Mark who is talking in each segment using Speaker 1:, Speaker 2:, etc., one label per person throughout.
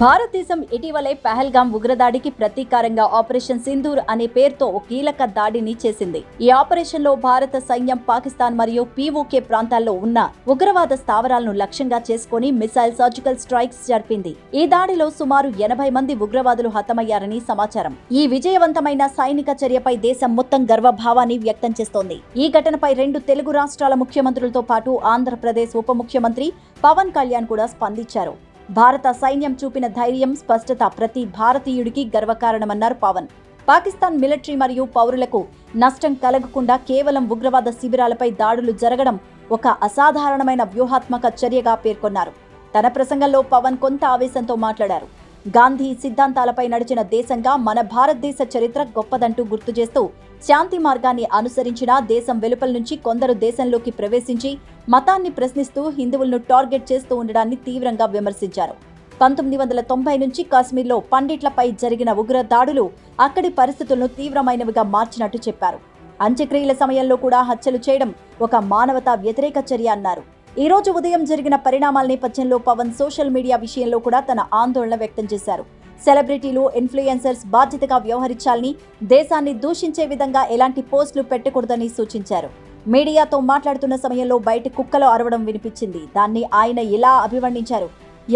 Speaker 1: భారతదేశం ఇటీవలే పహల్గాం ఉగ్రదాడికి ప్రతీకారంగా ఆపరేషన్ సింధూర్ అనే పేరుతో ఓ కీలక దాడిని చేసింది. ఈ ఆపరేషన్ లో భారత సైన్యం పాకిస్తాన్ మరియు పీఓకే ప్రాంతాల్లో ఉన్న ఉగ్రవాద స్థావరాలను లక్ష్యంగా చేసుకుని మిసైల్ సర్జికల్ స్ట్రైక్స్ జరిపింది. ఈ దాడిలో సుమారు 80 మంది ఉగ్రవాదులు హతమయ్యారని సమాచారం. ఈ విజయవంతమైన సైనిక చర్యపై దేశం మొత్తం గర్వభావాన్ని వ్యక్తం చేస్తోంది. ఈ ఘటనపై 2 తెలుగు రాష్ట్రాల ముఖ్యమంత్రులతో పాటు ఆంధ్రప్రదేశ్ ఉప ముఖ్యమంత్రి పవన్ కళ్యాణ్ కూడా స్పందించారు. భారత సైన్యం చూపిన ధైర్యం, స్పష్టత ప్రతి భారతీయుడికి గర్వకారణమన్నారు పవన్. పాకిస్తాన్ మిలిటరీ మరియు పౌరులకు నష్టం కలగకుండా కేవలం ఉగ్రవాద శిబిరాలపై దాడులు జరగడం ఒక అసాధారణమైన వ్యూహాత్మక చర్యగా పేర్కొన్నారు. తన ప్రసంగంలో పవన్ కొంత ఆవేశంతో మాట్లాడారు. గాంధీ సిద్ధాంతాలపై నడిచిన దేశంగా మన భారతదేశ చరిత్ర గొప్పదంటూ గుర్తు చేస్తూ, శాంతి మార్గాన్ని అనుసరించిన దేశం వెలుపల నుంచి కొందరు దేశంలోకి ప్రవేశించి మతాన్ని ప్రశ్నిస్తూ హిందువులను టార్గెట్ చేస్తూ ఉండడాన్ని తీవ్రంగా విమర్శించారు. 1990 నుంచి కాశ్మీర్లో పండిట్లపై జరిగిన ఉగ్ర దాడులు అక్కడి పరిస్థితులను తీవ్రమైనవిగా మార్చినట్టు చెప్పారు. అంత్యక్రియల సమయంలో కూడా హత్యలు చేయడం ఒక మానవతా వ్యతిరేక చర్య అన్నారు. ఈ రోజు ఉదయం జరిగిన పరిణామాల నేపథ్యంలో పవన్ సోషల్ మీడియా విషయంలో కూడా తన ఆందోళన వ్యక్తం చేశారు. సెలబ్రిటీలు, ఇన్ఫ్లుయెన్సర్స్ బాధ్యతగా వ్యవహరించాలని, దేశాన్ని దూషించే విధంగా ఎలాంటి పోస్టులు పెట్టకూడదని సూచించారు. మీడియాతో మాట్లాడుతున్న సమయంలో బయట కుక్కలు అరవడం వినిపించింది. దాన్ని ఆయన ఇలా అభివర్ణించారు.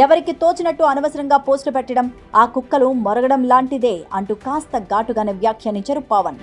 Speaker 1: ఎవరికి తోచినట్టు అనవసరంగా పోస్టులు పెట్టడం ఆ కుక్కలు మొరగడం లాంటిదే అంటూ కాస్త ఘాటుగానే వ్యాఖ్యానించారు పవన్.